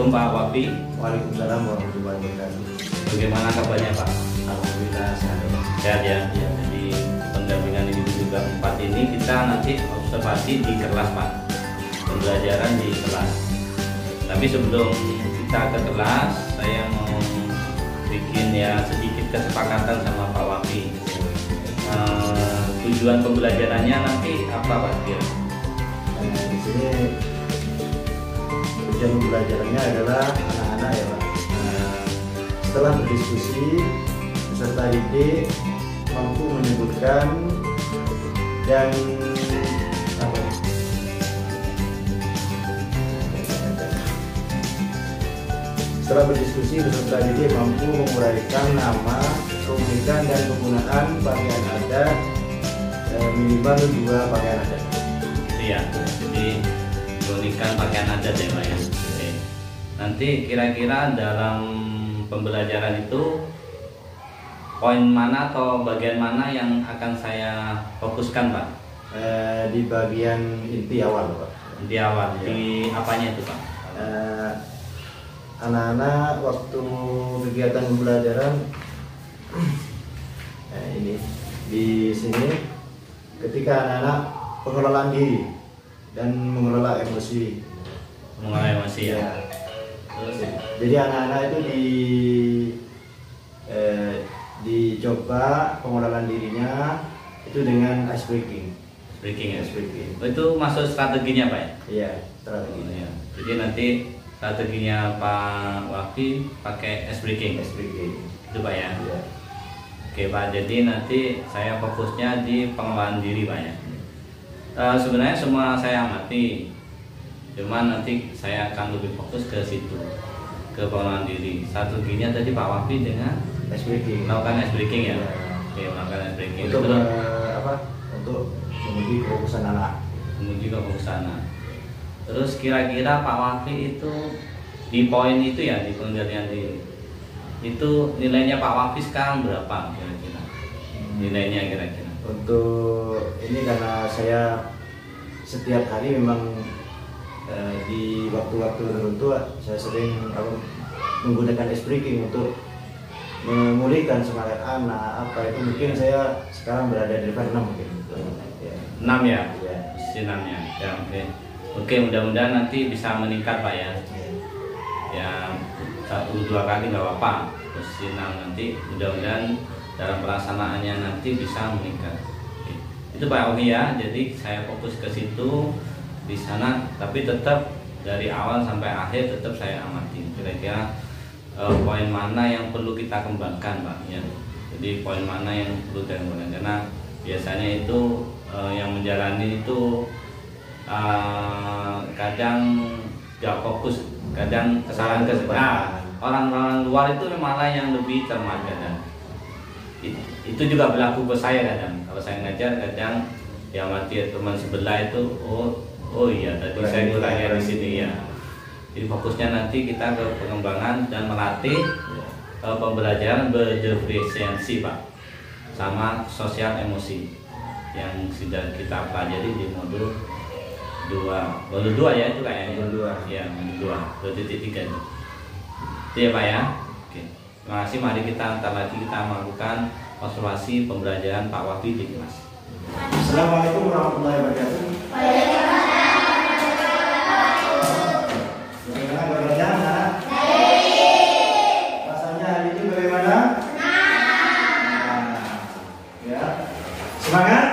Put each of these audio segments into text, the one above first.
Assalamualaikum Pak Wafi. Waalaikumsalam warahmatullahi wabarakatuh. Bagaimana kabarnya Pak? Alhamdulillah sehat. Sehat ya. Jadi pendampingan individu keempat ini kita nanti observasi di kelas Pak. Pembelajaran di kelas. Tapi sebelum kita ke kelas, saya mau bikin ya sedikit kesepakatan sama Pak Wafi. Tujuan pembelajarannya nanti apa Pak? Di sini tujuan pembelajarannya adalah anak-anak ya Pak. Setelah berdiskusi, peserta didik mampu menyebutkan dan setelah berdiskusi, peserta didik mampu menguraikan nama, keunikan dan penggunaan pakaian adat, minimal 2 pakaian adat. Iya, jadi keunikan pakaian adat ya Pak ya. Oke. Nanti kira-kira dalam pembelajaran itu poin mana atau bagian mana yang akan saya fokuskan Pak? Di bagian inti awal Pak. Di awal, Ya. di apanya itu Pak? Anak-anak waktu kegiatan pembelajaran ini di sini ketika anak-anak pengelolaan diri dan mengelola emosi. Mengenai emosi ya. Ya. Terus Jadi anak-anak itu dicoba pengelolaan dirinya itu dengan ice breaking. breaking ya. Ice breaking. Oh, itu masuk strateginya Pak ya? Iya, strategi. Oh, iya. Jadi nanti strateginya Pak Wafi pakai ice breaking. Ice breaking. Itu Pak ya. Iya. Oke Pak, jadi nanti saya fokusnya di pengelolaan diri Pak ya. Sebenarnya semua saya amati, cuman nanti saya akan lebih fokus ke situ, ke pengelolaan diri. Strateginya tadi Pak Wafi dengan Ice breaking. melakukan ice breaking ya. Iya. Oke, melakukan ice breaking. Untuk Terus untuk menguji kefokusan anak. kemudian ke sana. Terus kira-kira Pak Wafi itu di poin itu ya, di pengendalian diri itu nilainya Pak Wafi sekarang berapa kira-kira? Nilainya kira-kira? Untuk ini karena saya setiap hari memang di waktu-waktu tertentu saya sering menggunakan ice breaking untuk memulihkan semangat anak apa itu, mungkin saya sekarang berada di level 6 mungkin. Ya. 6 ya? Ya. Posisi 6 ya. Ya, oke. Oke, mudah-mudahan nanti bisa meningkat Pak ya. Ya 1-2 kali nggak apa-apa. Posisi 6 nanti mudah-mudahan dalam pelaksanaannya nanti bisa meningkat. Oke. Itu Pak Wafi ya. Jadi saya fokus ke situ di sana, tapi tetap dari awal sampai akhir tetap saya amati. Kira-kira poin mana yang perlu kita kembangkan Pak ya. Jadi poin mana yang perlu kita kembangkan, karena biasanya itu yang menjalani itu kadang gak fokus, kadang kesalahan orang-orang luar itu malah yang lebih cermat kadang. Itu juga berlaku ke saya kadang. Kalau saya ngajar kadang ya mati teman sebelah itu oh iya tadi saya kurangnya di sini ya. Jadi fokusnya nanti kita ke pengembangan dan melatih pembelajaran berdifferensiasi Pak, sama sosial emosi yang sudah kita pelajari di modul 2 ya itu kayaknya. Modul 2. Ya, modul 2.3 itu. Itu ya Pak ya. Oke. Terima kasih. Mari kita ntar lagi kita melakukan observasi pembelajaran Pak Wafi di kelas. Assalamualaikum warahmatullahi wabarakatuh. Bagaimana kabarnya anak? Rasanya hari ini bagaimana? Ya. Semangat?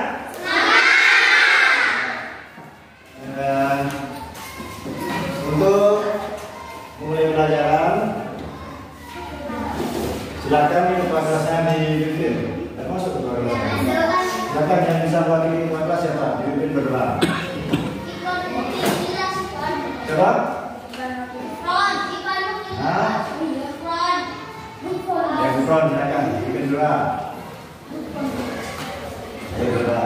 Untuk mulai pelajaran, silakan ketua kelasnya dipimpin. Masuk ketua kelasnya. Silakan yang bisa wakili ketua kelas siapa? Dipimpin berdoa. Coba. Yang front silakan dipimpin berdoa. Ayo berdoa.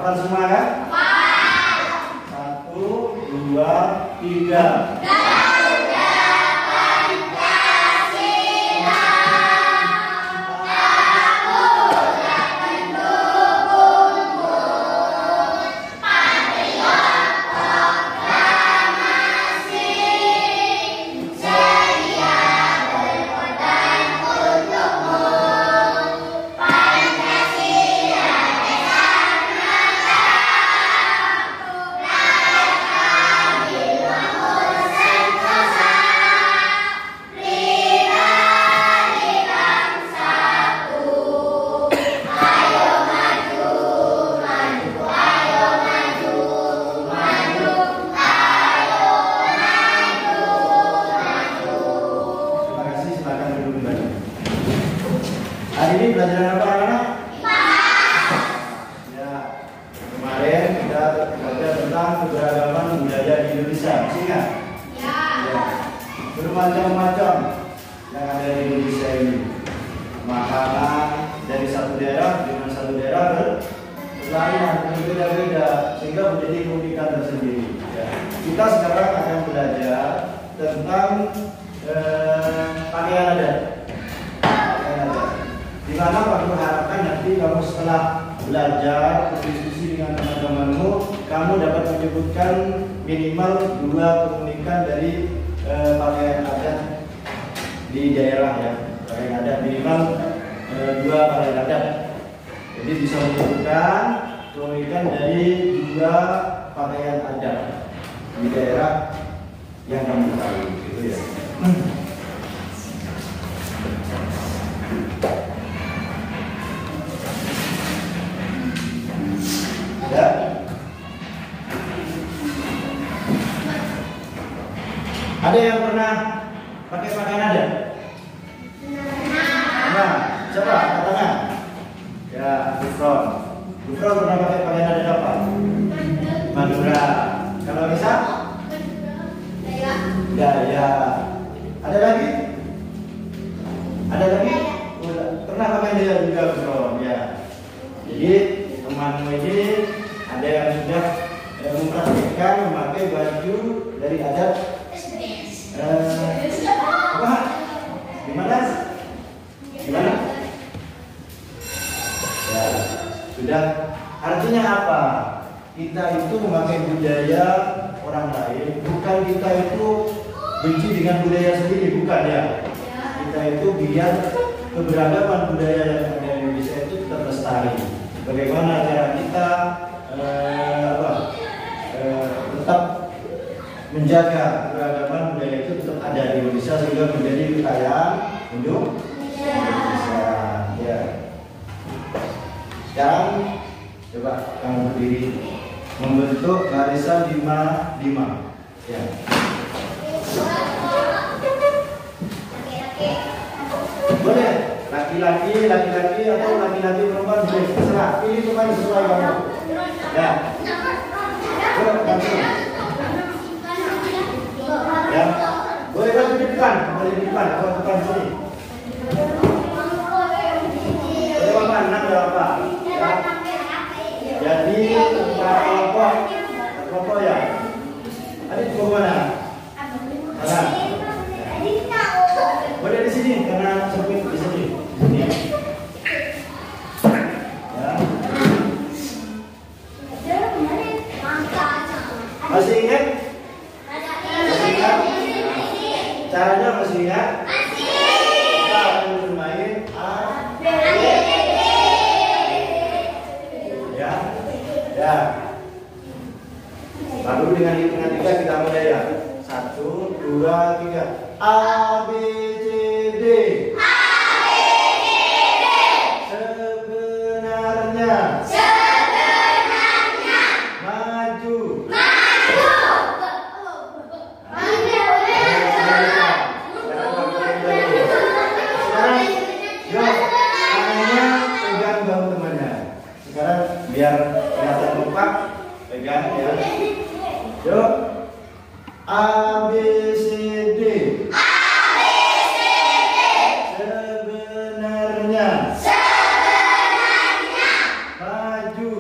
Hafal semua kan? Satu, dua, tiga. Hari ini pelajaran apa anak-anak? Ya, kemarin kita belajar tentang keberagaman budaya di Indonesia. Masih ingat? Ya. Bermacam-macam yang ada di Indonesia ini. Makanan dari satu daerah dengan satu daerah berlainan, berbeda-beda, sehingga menjadi keunikan tersendiri. Ya. Kita sekarang akan belajar tentang pakaian adat. Di mana kamu harapkan nanti kamu setelah belajar berdiskusi dengan teman-temanmu, kamu dapat menyebutkan minimal 2 keunikan dari pakaian adat di daerah ya. Pakaian adat minimal 2 pakaian adat. Jadi bisa menyebutkan keunikan dari 2 pakaian adat di daerah yang kamu tahu, gitu ya. Ya. Ada yang pernah pakai pakaian adat? Nah, coba katakan. Ya, Gufron. Gufron pernah pakai pakaian adat apa? Madura. Kalau bisa? Daya. Ada lagi? Ada lagi? Pernah pakai daya juga, Gufron. Ya. Jadi temanmu ini ada yang sudah mempraktikkan memakai baju dari adat apa? Gimana? Ya, sudah. Artinya apa? Kita itu memakai budaya orang lain, bukan kita itu benci dengan budaya sendiri, bukan ya. Kita itu biar keberagaman budaya yang ada di Indonesia itu tetap lestari. Bagaimana cara kita tetap menjaga keberagaman budaya itu tetap ada di Indonesia sehingga menjadi kekayaan untuk Indonesia. Ya. Sekarang coba kamu berdiri membentuk barisan 5-5. Ya. Boleh. Laki-laki atau laki-laki perempuan boleh, terserah. Pilih teman sesuai kamu. Ya. Ya. Boleh kan di depan, atau depan sini. Boleh apa? Enam ada apa? Ya. Jadi kelompok ya. Adik di mana? Mana? Boleh di sini karena sempit di sini. Masih ingat? Caranya masih ingat? Kita akan bermain ya. Baru dengan hitungan 3 kita mulai ya. 1, 2, 3. A B C D. Sebenarnya. Maju. Sekarang biar kelihatan kompak, pegang ya. Yuk. A B C D. Sebenarnya. Maju.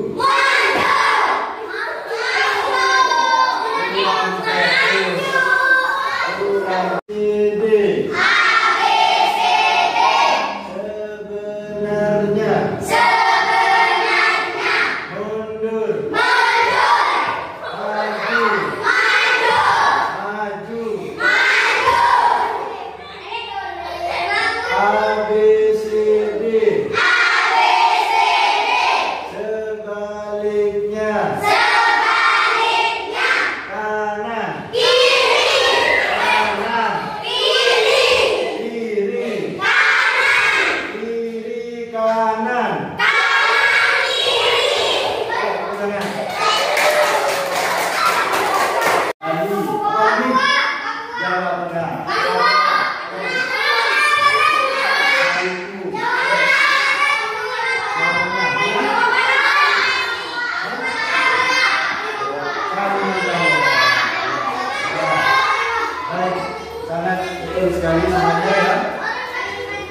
betul sekali semuanya ya.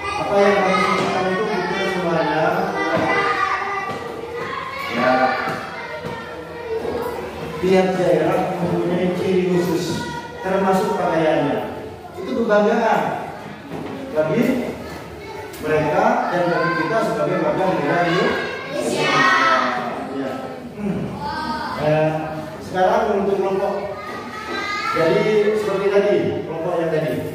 Apa yang kami sebutkan itu betul semuanya. Ya. Tiap daerah mempunyai ciri khusus, termasuk pakaiannya. Itu kebanggaan bagi mereka dan bagi kita sebagai warga negara Indonesia. Ya. Sekarang untuk kelompok. Jadi seperti tadi, kelompok yang tadi.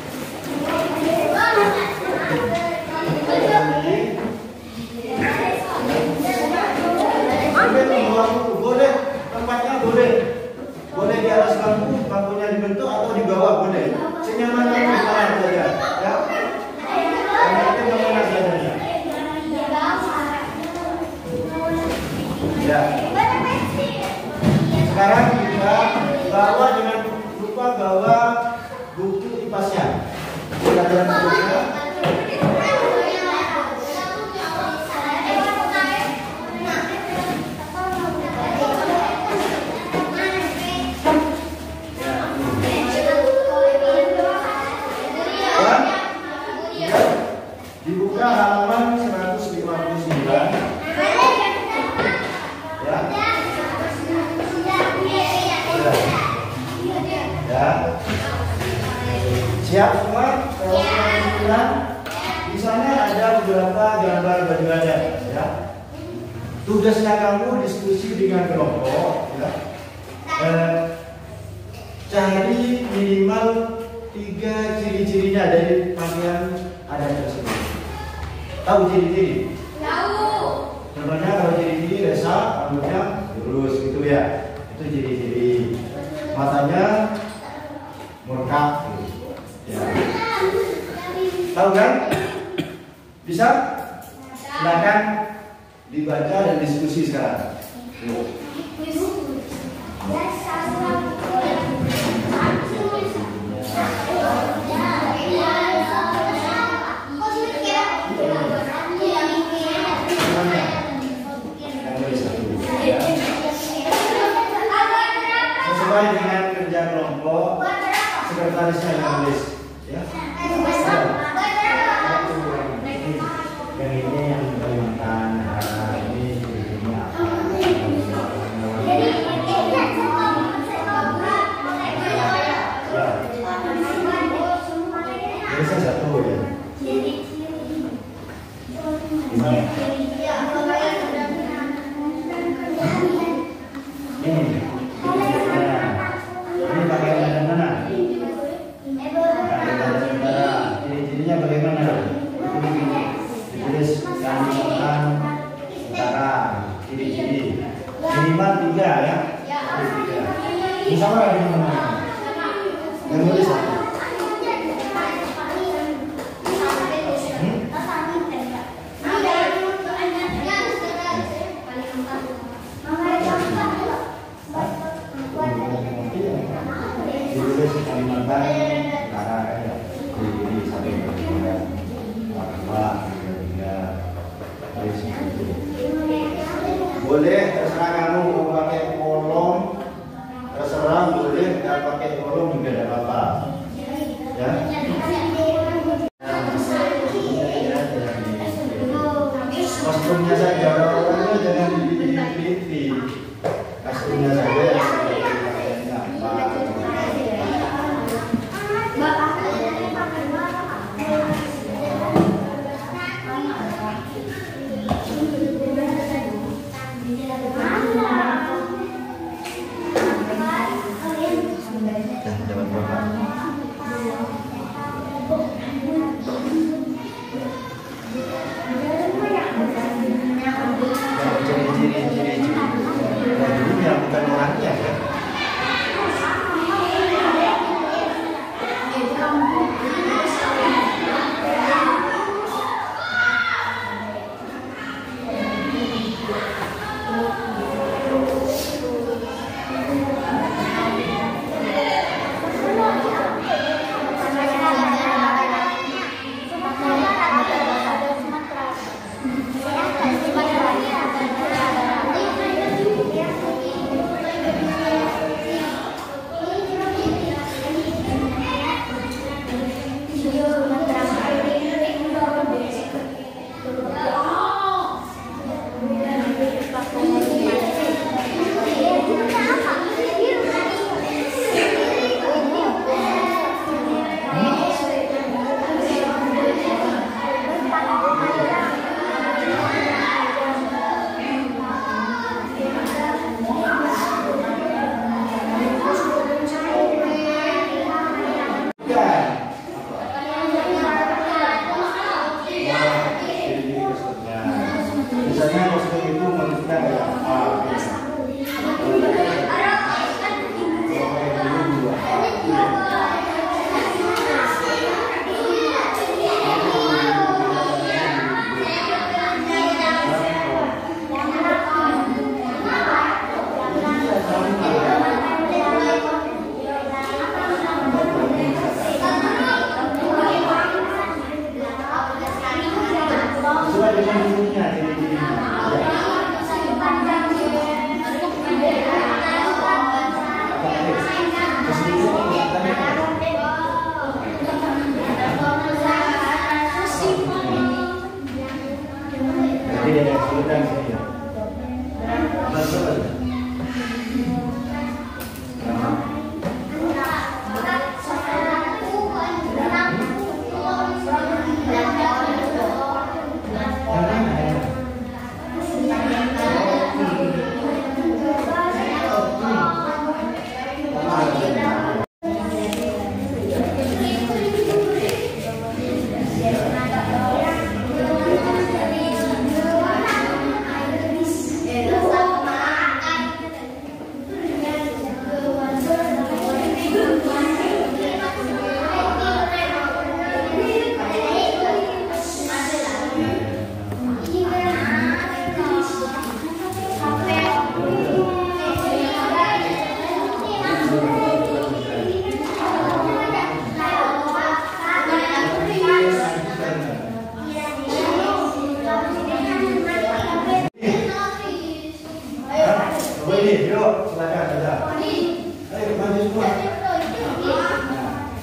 Boleh tempatnya boleh di atas bangku, bangkunya dibentuk atau di bawah boleh. Senyaman saja, ya. Ya. Sekarang kita bawa dengan lupa bawa buku IPAS-nya. Pelajaran bukunya. Dibuka halaman 159. Ya. Ya. Siap semua? Di sana ada beberapa gambar baju adat, ya. Tugasnya kamu diskusi dengan kelompok, ya. Cari minimal 3 ciri-cirinya dari pakaian adat tersebut. Tahu ciri-ciri? Tahu. Contohnya kalau ciri-ciri resa, rambutnya lurus gitu ya. Itu ciri-ciri. Matanya murka. Ya. Tahu kan? Bisa? Silakan dibaca dan diskusi sekarang. Sesuai dengan kerja kelompok, sekretarisnya yang nulis, ya. Yang ini yang Kalimantan, ini apa? Ini satu ya. Ini bagaimana mana? Ciri-cirinya bagaimana? Ditulis Kalimantan Utara, ciri-ciri minimal 3 ya. Bersama dengan mana? Yang nulis apa? Ditulis Kalimantan Utara ya. Ciri-ciri sampai berkeluarga. Boleh terserah kamu mau pakai kolom, terserah boleh nggak pakai kolom juga tidak apa-apa, ya. Kostumnya saja, orangnya jangan dipilih-pilih. Kostumnya saja ya. Dapat berapa?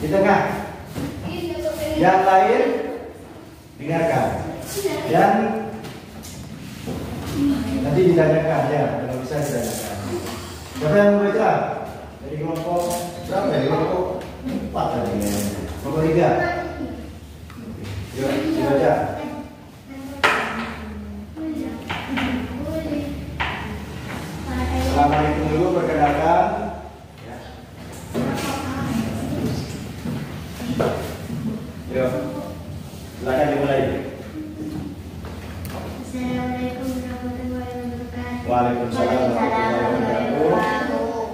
di tengah. Yang lain dengarkan. Dan nanti ditanyakan ya, kalau bisa ditanyakan. Siapa yang membaca? Dari kelompok berapa ya? Kelompok 4 tadi. Kelompok 3. Yuk, dibaca. Assalamualaikum dulu, perkenalkan. Ya. Yuk, silakan dimulai. Assalamualaikum warahmatullahi wabarakatuh. Waalaikumsalam warahmatullahi wabarakatuh.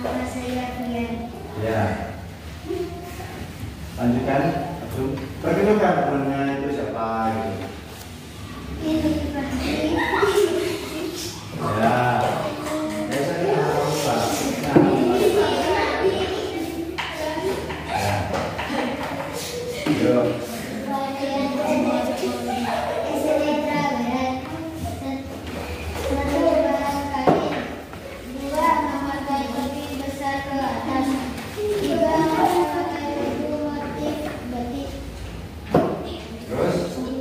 Nama saya Fian. Ya. Lanjutkan. Langsung. Perkenalkan temannya itu siapa gitu. Ini pasti. Ya. Biasanya apa? Ya. Yuk. Terus.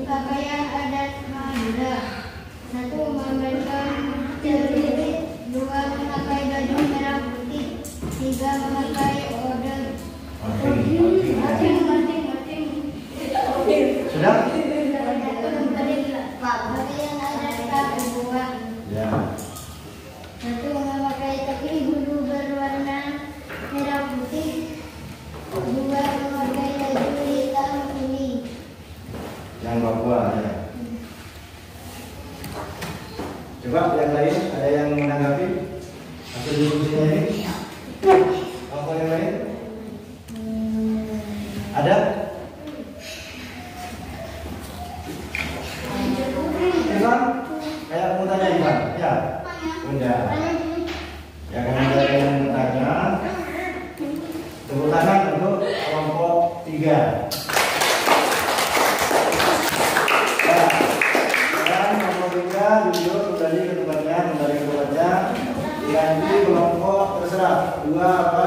Pakaian adat Madura. 1. Memamerkan celurit. 2. Memakai baju merah putih. 3. Memakai order. Sudah? Pakaian adat Papua. Ya. 1. Memakai topi bulu berwarna merah putih. 2. Memakai baju hitam kuning. Yang Papua ya. Coba yang lain ada yang menanggapi hasil diskusinya ini? Apa yang lain? Ada? Ivan? Kayak mau tanya Ivan? Ya? Bunda. Ya kan ada yang tanya. Tepuk tangan untuk kelompok 3. Duduk kembali ke tempatnya, ganti kelompok terserah 2 apa?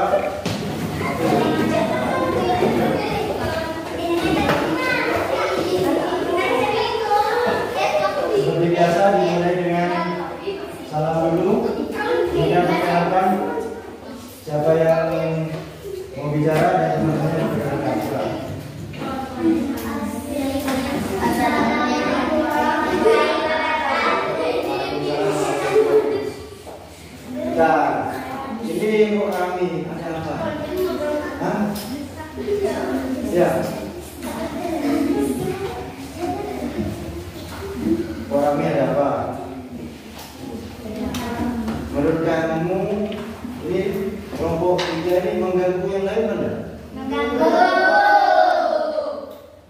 Seperti biasa dimulai dengan salam dulu, kemudian perkenalkan siapa yang mau bicara dan teman-teman yang berkenan. Nah, ini kok kami ada apa? Hah? Ya. Kok kami ada apa? Menurut kamu ini kelompok 3 ini mengganggu yang lain mana? Mengganggu.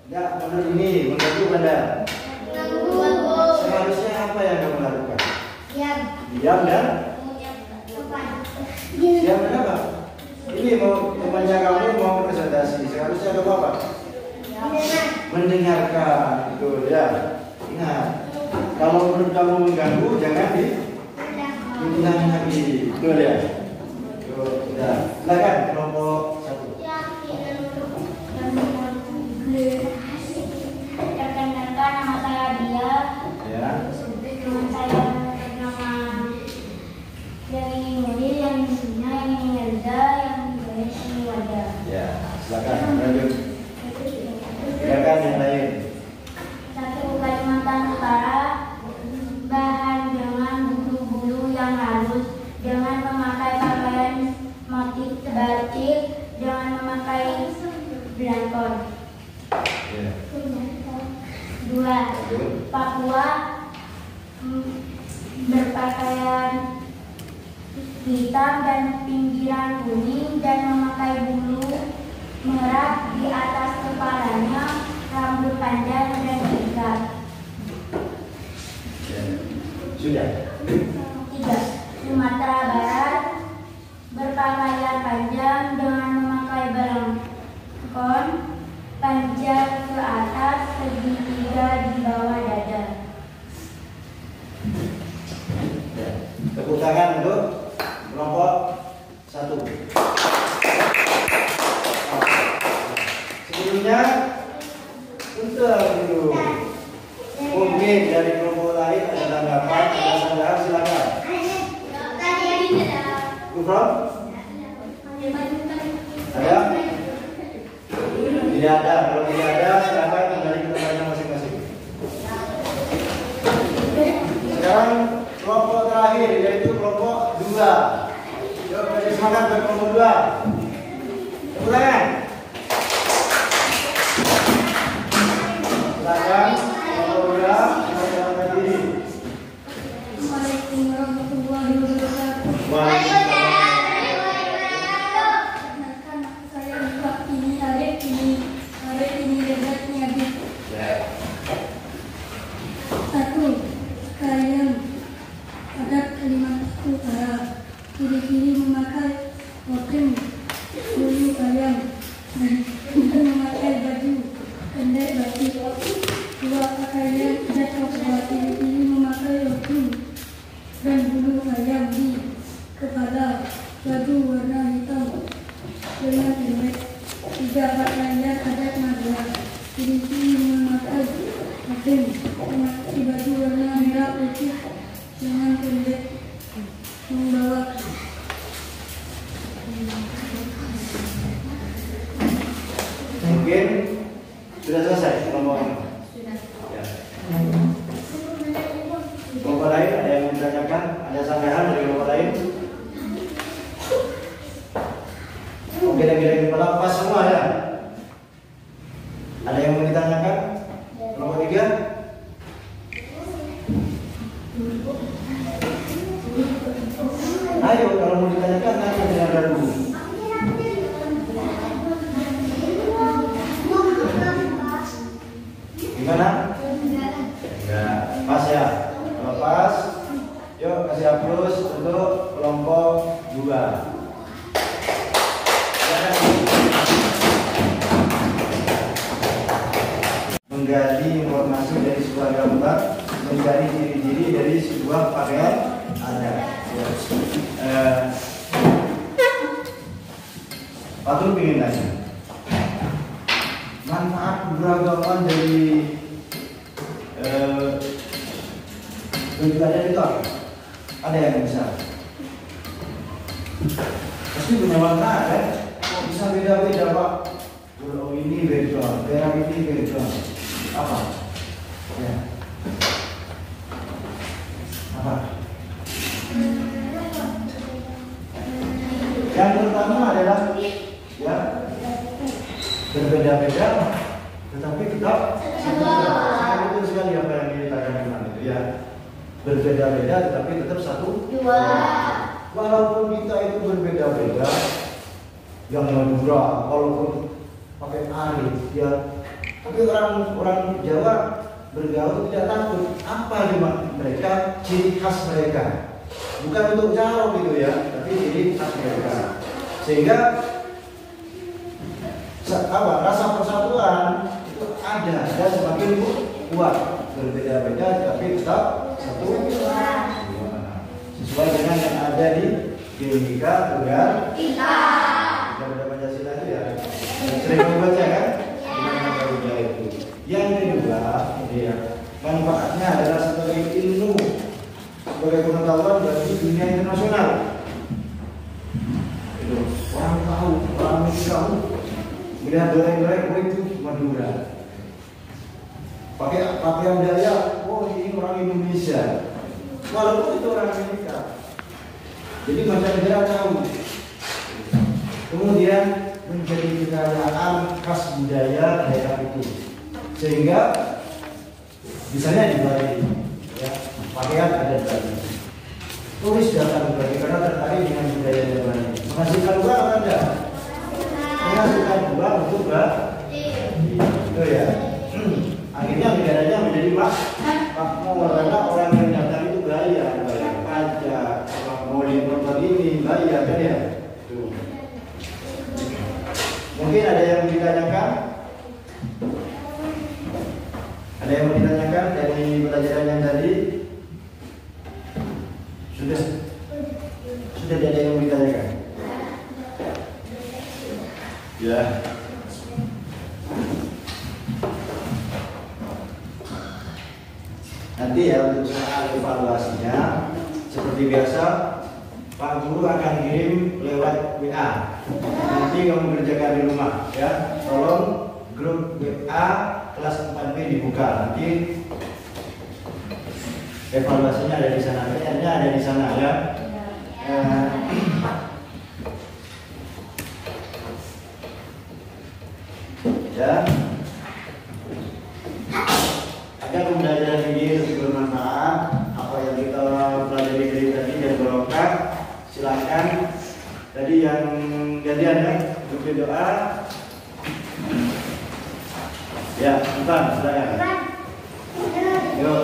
Enggak, menurut ini mengganggu mana? Mengganggu. Seharusnya apa yang kamu lakukan? Diam. Diam dan diam dan apa? Ini mau temannya kamu mau presentasi, seharusnya kamu apa? Mendengarkan, betul ya. Ingat, kalau menurut kamu mengganggu jangan diulang lagi, betul ya. Sudah, silakan kelompok 1. Perkenalkan, nama saya Dia. Ya. Teman saya bernama yang ini Nuril, yang ini Sina, yang ini Elza, yang ini Wada. Ya, silakan lanjut. Silakan yang lain. 1. Kalimantan Utara. Bahan dengan bulu-bulu yang halus. Jangan memakai pakaian motif batik. Jangan memakai belangkon. Ya. 2. Papua. Berpakaian hitam dan pinggiran kuning dan memakai bulu merah di atas kepalanya, rambut panjang dan ikat. Ya. Sudah. 3. Sumatera Barat. Berpakaian panjang dengan memakai belangkon panjang ke atas, segitiga di bawah dada. Ya. Tepuk tangan untuk kelompok 1. isunya untuk dulu. Mungkin dari kelompok lain ada tanggapan, ada sanggahan, silakan. Gufron? Ada? Tidak ada. Kalau tidak ada, silakan kembali ke tempatnya masing-masing. Sekarang kelompok terakhir yaitu kelompok 2. Yuk, beri semangat buat kelompok 2. Tepuk tangan. Silakan kelompok 2 memperkenalkan diri. Assalamualaikum warahmatullahi wabarakatuh. Waalaikumsalam. Saya Mbak ini Arif ini Debatnya Abid. Satu, kalian adat Kalimantan Utara. Ciri-ciri memakai token bulu ayam dan memakai baju pendek batik. Dua, pakaian adat Papua. Ciri-ciri memakai token dan bulu ayam di kepala, baju warna hitam dengan pendek. Tiga, pakaian adat Madura. Ciri-ciri memakai token memakai baju warna merah putih dengan pendek, membawa Mungkin sudah selesai kelompoknya. Ya. Kelompok lain ada yang menanyakan, ada sanggahan dari kelompok lain? Oke, kira-kira kepala pas semua ya. Ada yang mau ditanyakan? Kelompok 3? Ayo, kalau mau ditanyakan tanya dengan ragu. Gimana? Enggak, pas ya. Kalau pas, yuk kasih aplaus untuk kelompok 2. Menggali informasi dari sebuah gambar, menggali ciri-ciri dari sebuah pakaian ada. Patul ingin tanya, manfaat keberagaman dari pendidikan itu apa? Ada yang bisa? Pasti punya manfaat kan? Oh, bisa beda-beda Pak. Pulau ini beda, daerah ini beda. Apa? Ya. Apa? Yang pertama adalah ya berbeda-beda, tetapi tetap satu. Sangat betul sekali apa yang dikatakan itu ya. Berbeda-beda, tetapi tetap satu. Walaupun kita itu berbeda-beda, yang Madura, walaupun pakai arif, ya, tapi orang Jawa bergaul tidak takut. Apa mereka ciri khas mereka? Bukan untuk jauh gitu ya, tapi ciri khas mereka. Sehingga rasa persatuan itu ada dan semakin kuat. Berbeda-beda tapi tetap satu. Sesuai dengan yang ada di Bhinneka Tunggal Ika. Kita beda Pancasila itu ya. Sering membaca kan? Itu. Yang kedua, ini ya, manfaatnya adalah sebagai ilmu, sebagai pengetahuan bagi dunia internasional. Itu orang tahu, orang tahu, melihat goreng-goreng, oh itu Madura. Pakai pakaian Dayak, oh ini orang Indonesia. Walaupun itu orang Amerika. Jadi mancanegara tahu. Kemudian menjadi kekayaan khas budaya daerah itu, sehingga misalnya di Bali ya, pakaian ada di Bali, turis datang ke Bali karena tertarik dengan budaya di Bali, menghasilkan uang apa enggak? Menghasilkan uang untuk itu ya. Akhirnya negaranya menjadi makmur karena orang yang datang itu bayar pajak, mau lihat ini bayar kan ya. Mungkin ada yang ditanyakan? Ada yang mau ditanyakan dari pelajaran yang tadi? Sudah ada yang mau ditanyakan? Ya. nanti ya untuk soal evaluasinya seperti biasa Pak Guru akan kirim lewat WA. Nanti kamu kerjakan di rumah ya. Tolong grup WA kelas 4B dibuka. Nanti evaluasinya ada di sana, PR-nya ada di sana ya. Ya. Agar pembelajaran ini lebih bermanfaat, apa yang kita pelajari dari tadi dan berokah, silakan. Tadi yang gantian ya, untuk doa. Ya, Intan, silakan. Yuk.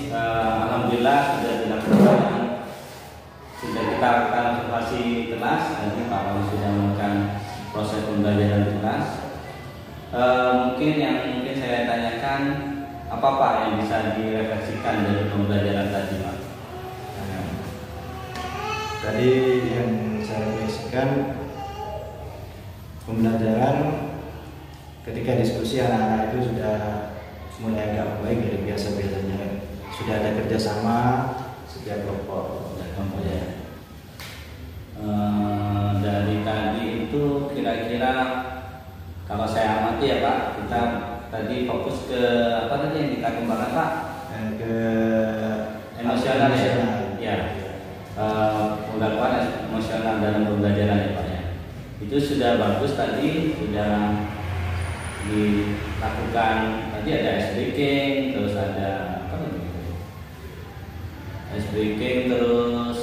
Alhamdulillah sudah dilakukan, sudah kita lakukan observasi kelas. Nanti Pak Wali sudah melakukan proses pembelajaran di kelas. Mungkin saya tanyakan, apa Pak yang bisa direfleksikan dari pembelajaran tadi Pak? Tadi yang saya refleksikan pembelajaran ketika diskusi anak-anak itu sudah mulai agak baik dari biasa-biasanya. Sudah ada kerjasama setiap kelompok ya. Dari tadi itu kira-kira kalau saya amati ya Pak, kita tadi fokus ke apa tadi yang kita kembangkan Pak? Ke Emosional ya. Penggangguan emosional dalam pembelajaran ya Pak ya. Itu sudah bagus tadi, sudah dilakukan. Tadi ada ice breaking, terus ada apa lagi? Ice breaking, terus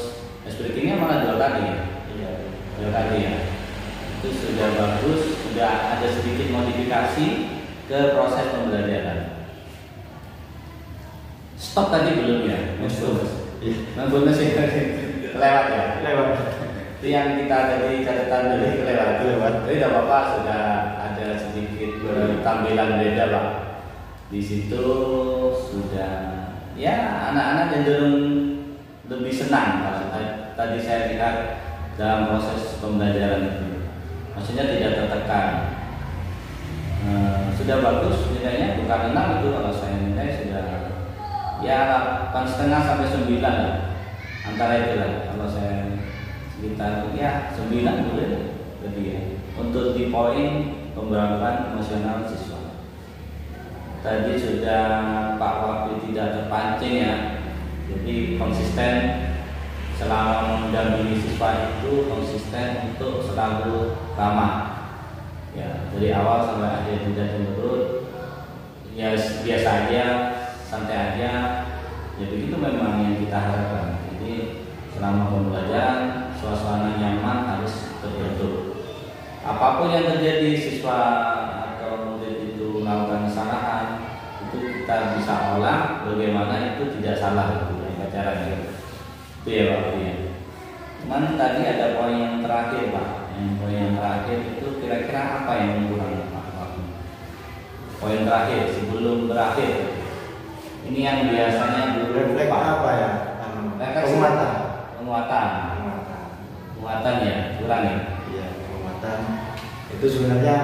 ice breakingnya malah 2 kali ya? Iya, 2 kali ya. Itu sudah bagus, sudah ada sedikit modifikasi ke proses pembelajaran. Stop tadi belum ya? Bonus ya lewat ya? Lewat. Itu yang kita tadi catatan dulu lewat. Tapi tidak apa-apa, sudah ada sedikit tampilan beda Pak. Di situ sudah ya anak-anak cenderung lebih senang Pak. Tadi saya lihat dalam proses pembelajaran itu, maksudnya tidak tertekan. Sudah bagus nilainya, bukan 6 itu kalau saya nilai sudah ya 8,5 sampai 9 lah, antara itu lah. Kalau saya sekitar ya 9 boleh lebih ya. Untuk di poin pemberangkatan emosional siswa tadi sudah Pak Wakil tidak terpancing ya, jadi konsisten selama mendampingi siswa itu, konsisten untuk selalu ramah ya, dari awal sampai akhir tidak cemberut ya, biasa aja, santai aja, Ya begitu memang yang kita harapkan. Jadi selama pembelajaran suasana nyaman harus terbentuk. Apapun yang terjadi, siswa atau murid itu melakukan kesalahan, itu kita bisa olah bagaimana itu tidak salah gitu caranya. Itu ya Pak ya. Cuman tadi ada poin yang terakhir Pak. Yang poin yang terakhir itu kira-kira apa yang kurang Pak? Poin terakhir sebelum berakhir. Ini yang biasanya dulu Refleks apa ya? Penguatan. Penguatan ya, kurang ya. Iya, penguatan. Itu sebenarnya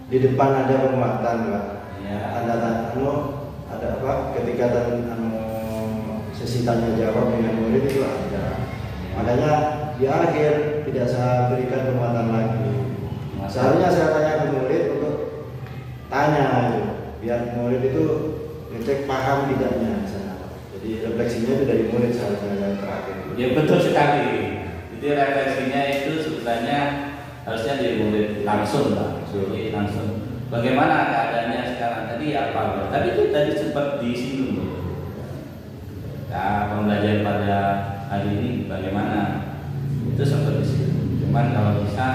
di depan ada penguatan, Pak. Ya. Ada apa? Ketika sesi tanya jawab dengan murid itu ada. Makanya di akhir tidak saya berikan penguatan lagi. Seharusnya saya tanya ke murid untuk tanya gitu, biar murid itu ngecek paham tidaknya di sana. Jadi refleksinya itu dari murid seharusnya yang terakhir. Ya betul sekali. Jadi refleksinya itu sebenarnya harusnya dari murid langsung Pak. Jadi langsung. Bagaimana keadaannya sekarang tadi apa? Tapi itu tadi sempat disinggung. Nah, pembelajaran pada hari ini bagaimana? Itu sempat disinggung. Cuman kalau bisa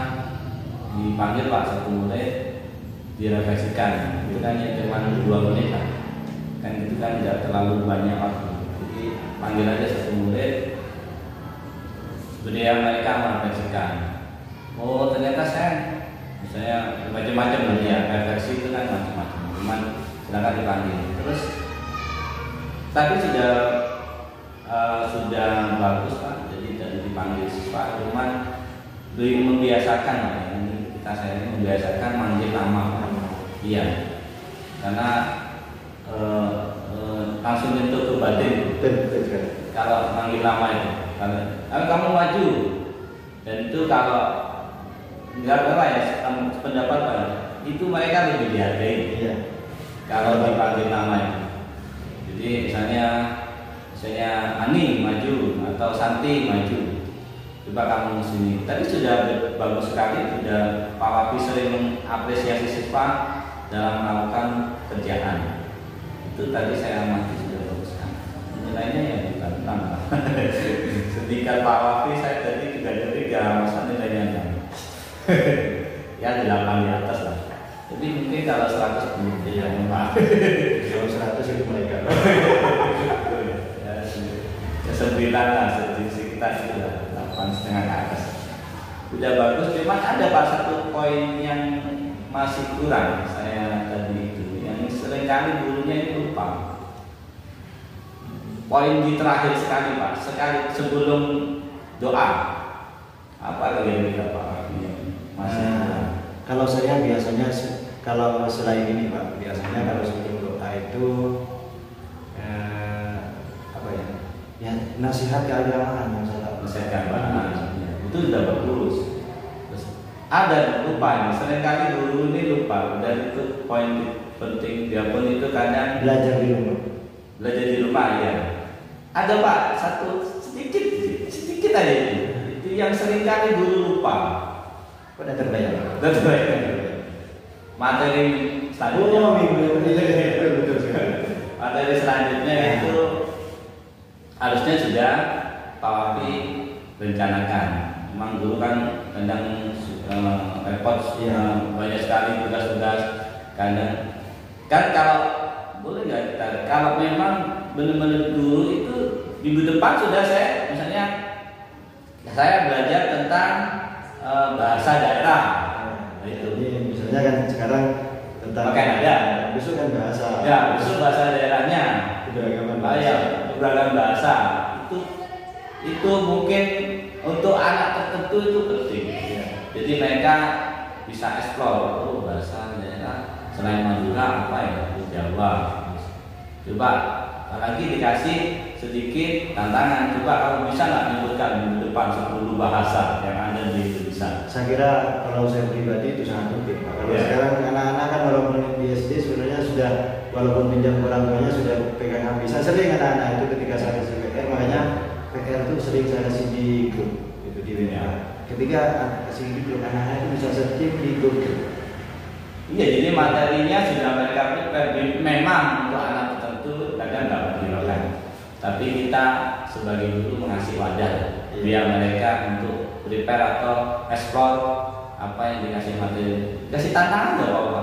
dipanggil Pak satu murid direfleksikan. Itu kan cuma 2 menit lah. Kan itu kan tidak terlalu banyak waktu. Jadi panggil aja satu murid, kemudian mereka merefleksikan. Oh ternyata saya, misalnya macam-macam nanti ya, refleksi itu kan macam-macam. Cuman silakan dipanggil. Terus, tapi sudah bagus Pak. Jadi dari dipanggil siswa, cuman membiasakan lah. Ini saya membiasakan manggil nama. Iya, karena langsung nyentuh ke batin. Kalau manggil nama itu, kalau kamu maju, dan itu kalau nggak apa ya pendapat Pak, itu mereka lebih dihargai. Iya. Kalau dipanggil nama itu, jadi misalnya Ani maju atau Santi maju, coba kamu sini. Tadi sudah bagus sekali, sudah Pak Wapi sering mengapresiasi siswa dalam melakukan kerjaan. Itu tadi saya amati sudah bagus sekali. Nilainya ya ditantang. Sedikit Pak Wafi saya tadi juga curiga masa nilainya enggak. Ya 8 di atas lah. Jadi mungkin kalau 100 belum ya Pak. Kalau 100 itu mereka. Ya 9 lah, sekitar itu lah 8,5 ke atas. Sudah bagus, cuma ada Pak satu poin yang masih kurang saya tadi itu, yang seringkali gurunya itu lupa. Poin di terakhir sekali Pak, sekali sebelum doa. Apa lagi kita Pak? Masih kalau saya biasanya kalau selain ini Pak, biasanya kalau sebelum doa itu apa ya? Ya nasihat keagamaan yang saya nasihat keagamaan. Itu sudah bagus. Ada lupa, seringkali guru ini lupa, dan itu poin penting. Dia pun itu kadang belajar di rumah. Belajar di rumah ya. Ada Pak, satu sedikit aja itu yang seringkali guru lupa. Pada terbayang. Materi selanjutnya. Oh, betul sekali. Materi selanjutnya itu harusnya sudah Pak Wapi rencanakan. Memang dulu kan kadang repot banyak sekali tugas-tugas. Kadang kan kalau boleh nggak kita kalau memang benar-benar guru itu minggu depan sudah saya misalnya saya belajar tentang bahasa daerah. Itu. Jadi misalnya kan sekarang tentang pakai nada. Besok kan bahasa. Ya besok bahasa daerahnya. Keberagaman bahasa. Ya keberagaman bahasa itu mungkin untuk anak tertentu itu penting. Ya. Jadi mereka bisa explore bahasa daerah selain Madura apa ya di Jawa. Coba apalagi dikasih sedikit tantangan. Coba kamu bisa nggak menyebutkan di depan 10 bahasa yang ada di Indonesia? Saya kira kalau saya pribadi itu sangat penting. Kalau sekarang anak-anak kan walaupun di SD sebenarnya sudah walaupun pinjam orang tuanya sudah pegang HP. Saya sering anak-anak itu ketika saya kasih PR, makanya PR itu sering saya kasih di grup itu di WA. Ketika kasih di grup anak-anak itu bisa searching di grup. Iya, jadi materinya sudah mereka prepare memang untuk anak tertentu kadang nggak dilakukan. tapi kita sebagai guru mengasih wadah biar mereka untuk prepare atau explore apa yang dikasih materi, kasih tantangan nggak apa-apa.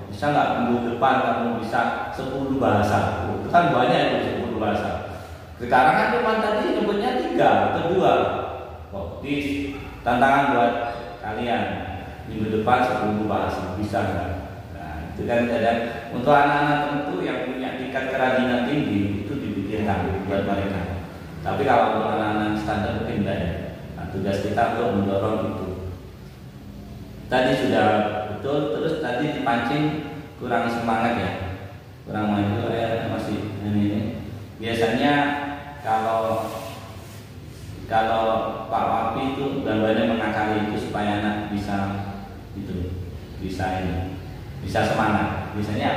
Bisa nggak minggu depan kamu bisa 10 bahasa, itu kan banyak itu 10 bahasa. Sekarang kan cuma tadi nyebutnya 3 atau 2. Oh, di tantangan buat kalian minggu depan 10 bahasa, bisa nggak? Nah, itu kan kadang untuk anak-anak tentu yang punya tingkat kerajinan tinggi itu dibikinkan buat mereka. Tapi kalau untuk anak-anak standar mungkin tidak ya. Nah, tugas kita untuk mendorong itu. Tadi sudah betul, terus tadi dipancing kurang semangat ya, kurang maju masih ini. Biasanya kalau Pak Wapi itu gambarnya mengakali itu supaya anak bisa semangat. Biasanya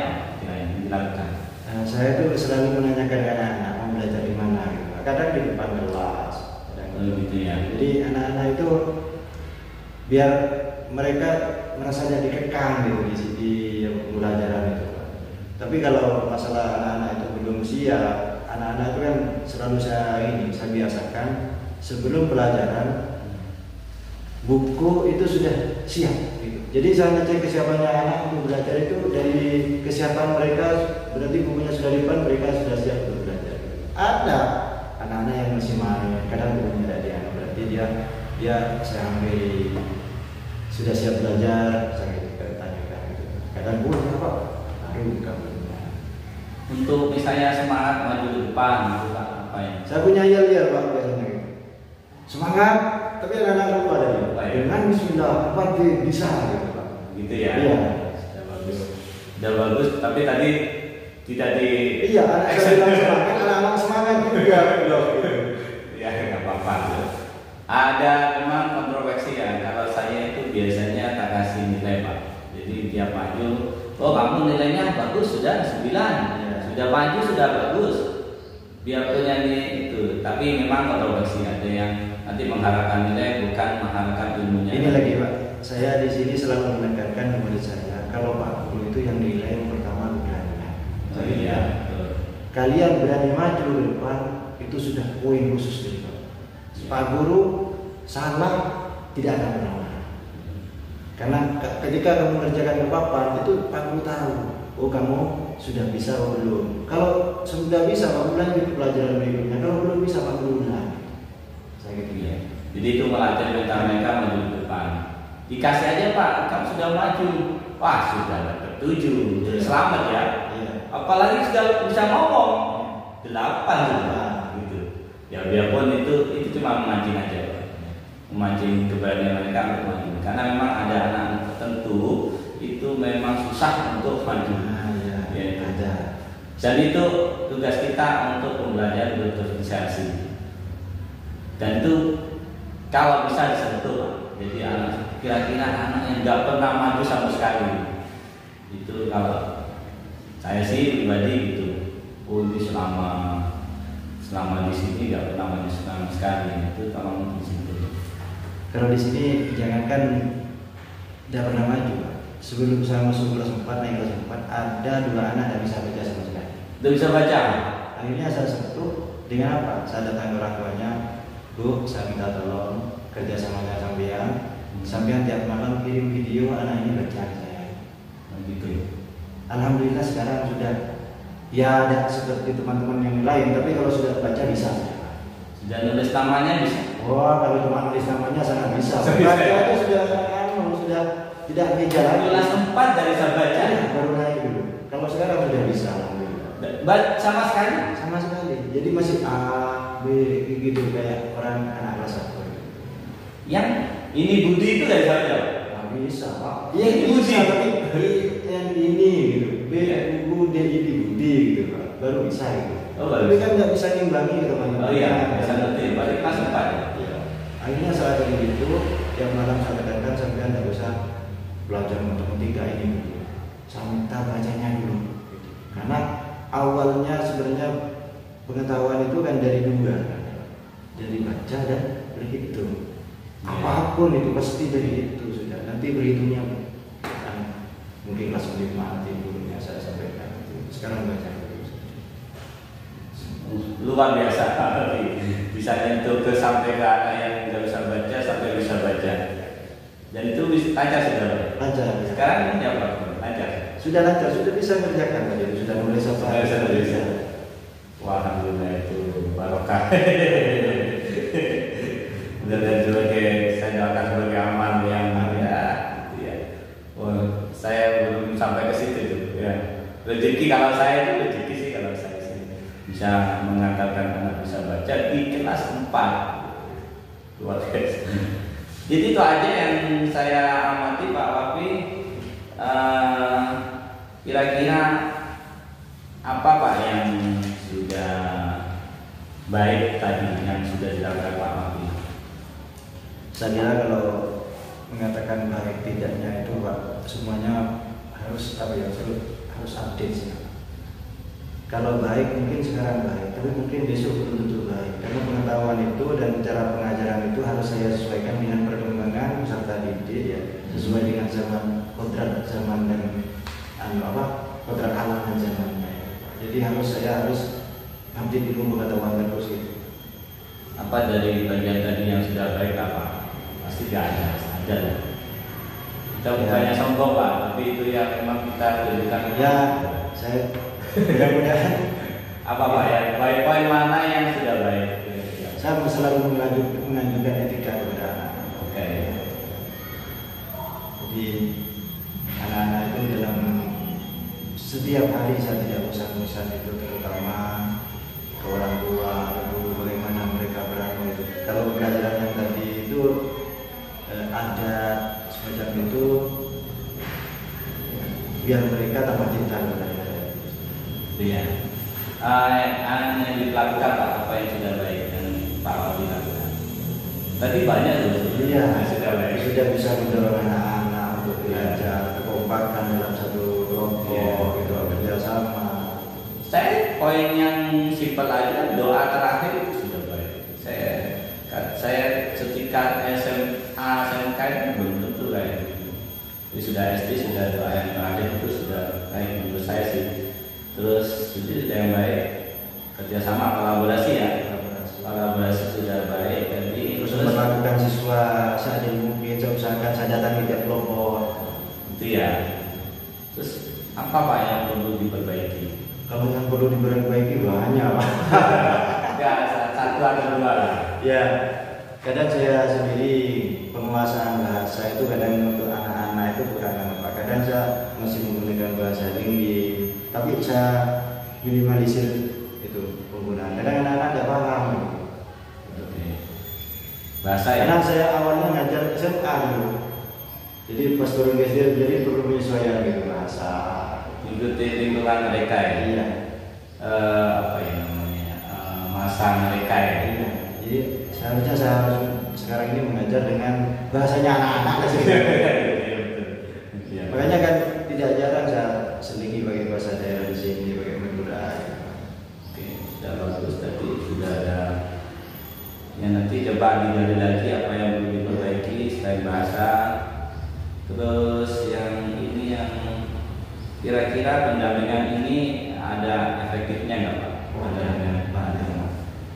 apa yang dilakukan? Nah, saya tuh selalu menanyakan ke anak-anak mau belajar di mana gitu. Kadang di depan kelas, gitu ya. Jadi anak-anak itu biar mereka merasa jadi kekang gitu di pembelajaran itu. Tapi kalau masalah anak-anak itu belum siap, anak-anak itu kan selalu saya biasakan sebelum pelajaran buku itu sudah siap gitu. Jadi saya ngecek kesiapannya anak untuk belajar itu dari kesiapan mereka, berarti bukunya sudah di depan, mereka sudah siap untuk belajar. Ada anak-anak yang masih main, kadang bukunya tidak ada, berarti dia saya ambil sudah siap belajar, saya tanyakan gitu. Kadang bukunya apa? Aduh, kamu. Untuk misalnya semangat maju ke depan, itu apa ya? Saya punya yel-yel Pak biasanya. Semangat, tapi anak-anak lupa tadi. Dengan Bismillah, pasti bisa gitu Pak. Gitu ya? Iya. Sudah bagus, tapi tadi tidak di. Iya, anak-anak semangat juga. Ya nggak apa-apa. Ada memang kontroversi ya. Kalau saya itu biasanya tak kasih nilai Pak. Jadi dia maju, oh kamu nilainya bagus sudah 9, sudah maju sudah bagus. Biar punya nilai itu. Tapi memang kontroversi, ada yang nanti mengharapkan nilai bukan mengharapkan ilmunya. Ini lagi Pak, saya di sini selalu menekankan kepada saya, kalau Pak Guru itu yang nilai yang pertama berani. Jadi ya, kalian berani maju ke depan itu sudah poin khusus dari Pak. Pak Guru salah tidak akan pernah. Karena ketika kamu mengerjakan ke papan itu Pak Guru tahu, oh kamu sudah bisa atau belum. Kalau sudah bisa Pak Guru lanjut ke pelajaran berikutnya. Kalau belum bisa Pak Guru ulang. Saya gitu ya. Jadi itu melatih mental mereka maju ke depan. Dikasih aja Pak, kamu sudah maju. Wah sudah dapat 7, selamat ya. Apalagi sudah bisa ngomong 8 sudah gitu. Ya biarpun itu cuma memancing aja, memancing keberanian mereka untuk maju. Karena memang ada anak tertentu itu memang susah untuk maju. Ya, ada. Dan itu tugas kita untuk pembelajaran berdifferensiasi. Dan itu kalau bisa disentuh. Jadi anak kira-kira anak yang nggak pernah maju sama sekali. Itu kalau saya sih pribadi gitu. Oh ini selama di sini nggak pernah maju sama sekali. Itu tolong disentuh. Kalau di sini jangankan tidak pernah maju. Sebelum saya masuk kelas 4 naik kelas 4 ada 2 anak yang bisa baca sama sekali. Tidak bisa baca. Akhirnya saya sentuh dengan apa? Saya datang ke orang tuanya, Bu, saya minta tolong kerjasamanya sampean tiap malam kirim video anak ini baca saya. Begitu. Alhamdulillah sekarang sudah ya ada seperti teman-teman yang lain, tapi kalau sudah baca bisa. Sudah nulis namanya bisa. Wah, kalau cuma nulis namanya sangat bisa. Baca itu sudah tidak meja lagi. Kelas 4 dari saya baca baru naik dulu. Kalau sekarang sudah bisa alhamdulillah. Sama sekali? Sama sekali. Jadi masih A, B gitu kayak orang anak kelas 1. Yang ini Budi itu dari saya jawab. Nggak bisa Pak. Iya ini Budi. Tapi yang ini gitu. B, Bu, D, ini Budi gitu Pak. Baru bisa gitu. Oh, baru. Tapi kan nggak bisa ngimbangi gitu Pak. Oh iya, bisa ngerti. Balik kelas 4 ya. Iya. Akhirnya saat itu yang malam saya katakan sampean nggak usah belajar matematika ini dulu. Saya minta bacanya dulu. Gitu. Karena awalnya sebenarnya pengetahuan itu kan dari 2, dari baca dan berhitung. Apapun itu pasti dari itu sudah. Nanti berhitungnya mungkin kelas 5 nanti gurunya saya sampaikan. Sekarang baca dulu. luar biasa. Bisa nyentuh ke sampai ke anak yang nggak bisa baca sampai bisa baca. Dan itu bisa lancar sudah. Lancar. Sekarang ini apa? Lancar. Sudah lancar, sudah bisa mengerjakan tadi, sudah nulis apa? Sudah bisa. Wah, alhamdulillah itu barokah. Dan sebagai saya doakan sebagai amal yang ya. Oh, saya belum sampai ke situ tuh. Ya. Rezeki kalau saya itu rezeki sih kalau saya sih bisa mengantarkan anak bisa baca di kelas 4. Luar biasa. Jadi itu aja yang saya amati Pak Wafi. Kira-kira apa Pak yang sudah baik tadi yang sudah dilakukan Pak Wafi? Saya kira kalau mengatakan baik tidaknya itu Pak, semuanya harus harus update sih. Kalau baik mungkin sekarang baik, tapi mungkin besok belum tentu baik. Karena pengetahuan itu dan cara pengajaran itu harus saya sesuaikan dengan perkembangan peserta didik ya, sesuai dengan kodrat zaman dan kodrat alam dan zamannya. Jadi saya harus update ilmu pengetahuan terus gitu. Apa dari bagian tadi yang sudah baik apa? Pasti tidak ada lah. Kita bukannya sombong Pak, tapi itu yang memang kita berikan. Ya, saya mudah-mudahan apa Pak ya? Baik poin mana yang sudah baik? Saya selalu menganjurkan etika kepada anak. Oke. Jadi anak-anak itu dalam setiap hari saya tidak bosan-bosan itu, terutama ke orang tua, guru, bagaimana mereka berani itu. Kalau pelajaran yang tadi itu ada semacam itu, biar mereka tambah cinta kepada saya. Iya. Yang dilakukan Pak, apa yang sudah baik yang Pak Wafi lakukan? Tadi banyak loh. Iya. Sudah baik. Sudah bisa mendorong anak-anak untuk belajar, kekompakan dalam satu kelompok, gitu, kerjasama. Saya poin yang simpel aja, doa terakhir itu sudah baik. Saya ketika SMA, SMK itu belum tentu kayak gitu. Jadi sudah SD sudah doa yang terakhir itu sudah baik menurut saya sih. Terus itu sudah yang baik, kerjasama kolaborasi ya, kolaborasi sudah baik. Jadi terus melakukan siswa saat mungkin saya usahakan saya datang di tiap kelompok. Itu ya. Terus apa Pak yang perlu diperbaiki? Kalau yang perlu diperbaiki banyak Pak. Ya, satu atau dua lah. Ya, kadang saya sendiri penguasaan bahasa itu kadang untuk anak-anak itu kurang Pak. Kadang saya masih menggunakan bahasa tinggi, tapi saya minimalisir itu penggunaan. Kadang anak-anak tidak paham. Oke. Bahasa ya. Karena saya awalnya ngajar SMA dulu. Jadi pas turun ke SD jadi perlu penyesuaian gitu bahasa. Ikuti lingkungan mereka ya. Iya. Apa ya namanya? Masa mereka ya. Iya. Jadi seharusnya saya harus sekarang ini mengajar dengan bahasanya anak-anak sih. Iya. Makanya kan tidak jarang saya selingi pakai bahasa daerah di sini, pakai Madura. Oke, sudah bagus tadi sudah ada. Ya nanti coba digali lagi apa yang perlu diperbaiki selain bahasa. Terus yang ini yang kira-kira pendampingan ini ada efektifnya nggak Pak?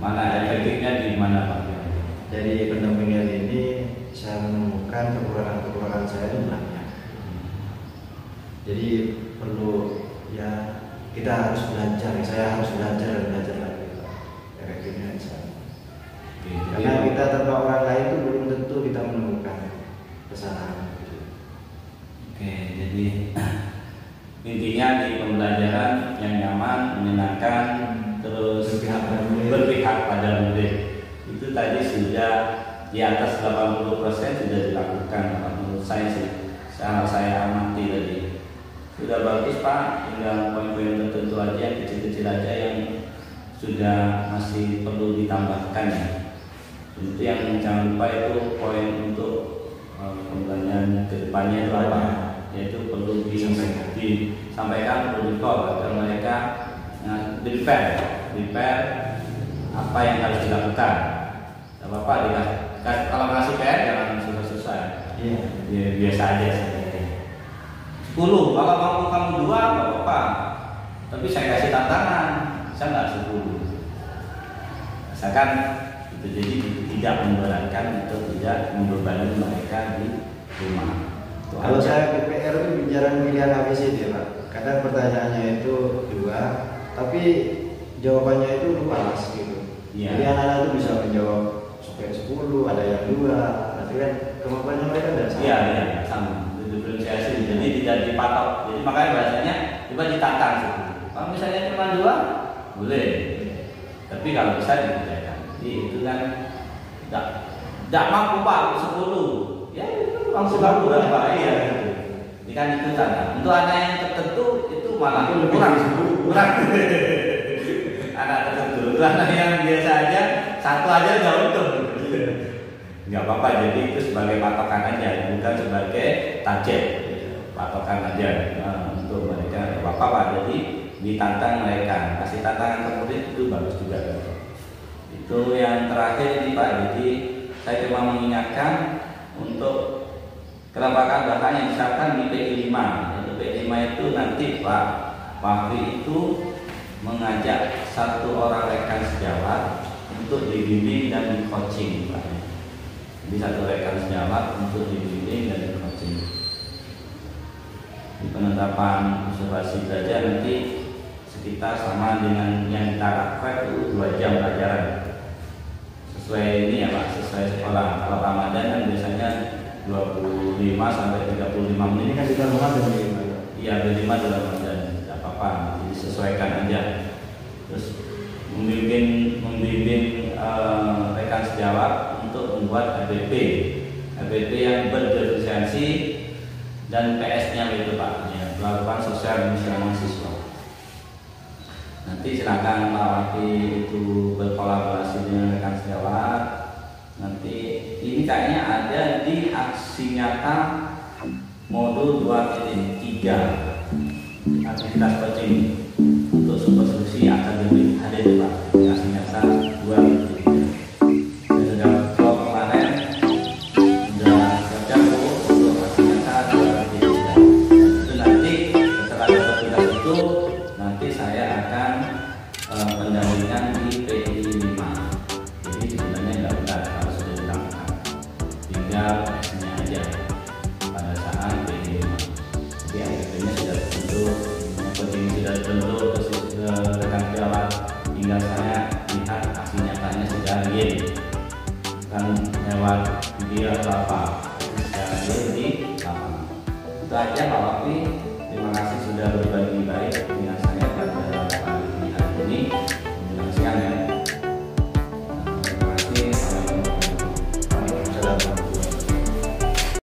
Mana efektifnya di mana Pak? Dari pendampingan ini saya menemukan kekurangan saya itu banyak. Jadi perlu ya kita harus belajar. Saya harus belajar dan belajar lagi efektifnya saya. Karena kita tanpa orang lain itu belum tentu kita menemukan kesalahan. Oke, jadi intinya di pembelajaran yang nyaman, menyenangkan, terus berpihak pada murid. Itu tadi sudah di atas 80% sudah dilakukan menurut saya sih. Saya amati tadi. Sudah bagus Pak, tinggal poin-poin tertentu aja yang kecil-kecil aja yang sudah masih perlu ditambahkan ya. Itu yang jangan lupa itu poin untuk pembelajaran kedepannya itu apa? Yaitu perlu disampaikan, perlu di-call agar mereka prepare apa yang harus dilakukan. Tidak apa-apa kalau ngasih PR jangan susah-susah. Iya. Ya, biasa aja sih. 10, kalau mau kamu 2 nggak apa-apa. Tapi saya kasih tantangan, saya nggak 10. misalkan itu, jadi tidak memberatkan atau tidak membebani mereka di rumah. Itu Kalau aja. saya PPR itu bicara pilihan ABCD Pak. Kadang pertanyaannya itu 2, tapi jawabannya itu luas gitu. Iya. Jadi anak-anak itu bisa menjawab sampai 10, ada yang 2, nanti kan kemampuannya mereka tidak sama. Iya, iya, sama. Diferensiasi, jadi tidak dipatok. Jadi makanya bahasanya coba ditantang sih. Kalau misalnya cuma 2, boleh. Tapi kalau bisa dikerjakan. Jadi itu kan tidak mampu Pak 10. Ya itu langsung mampu berapa? Iya. Gitu. Ini kan itu tantang. Untuk anak yang tertentu itu malah kurang. Anak tertentu. Untuk anak yang biasa aja 1 aja nggak untung. Nggak apa-apa, jadi itu sebagai patokan aja, bukan sebagai target, patokan aja. Nah, untuk mereka nggak apa-apa, jadi ditantang mereka, kasih tantangan ke murid itu bagus juga. Itu yang terakhir ini Pak, jadi saya cuma mengingatkan untuk kelompakan bahannya, misalkan di PI 5, itu PI 5 itu nanti Pak Fahri itu mengajak 1 orang rekan sejawat untuk dibimbing dan di coaching Pak. Jadi 1 rekan sejawat untuk dibimbing dan di coaching. Di penetapan observasi belajar nanti sekitar sama dengan yang kita lakukan itu 2 jam pelajaran. Sesuai ini ya Pak, sesuai sekolah. Kalau Ramadan kan biasanya 25 sampai 35 menit. Ini kan kita Ramadan ya Pak. Iya, 25 dalam Ramadan. Tidak apa-apa, jadi sesuaikan aja. Terus membimbing rekan sejawat untuk membuat APP yang berdiferensiasi dan PS-nya itu Pak, ya, melakukan sosial media mahasiswa. Nanti silakan Pak Wakil itu berkolaborasi dengan rekan sejawat. Nanti ini kayaknya ada di aksi nyata modul 2.3 aktivitas coaching untuk super solusi akademik ada di Pak, aksi nyata 2.3. Tinggal saya lihat aksi nyatanya secara real, bukan lewat video atau apa, secara real di lapangan. Itu aja Pak Wafi, terima kasih sudah berbagi.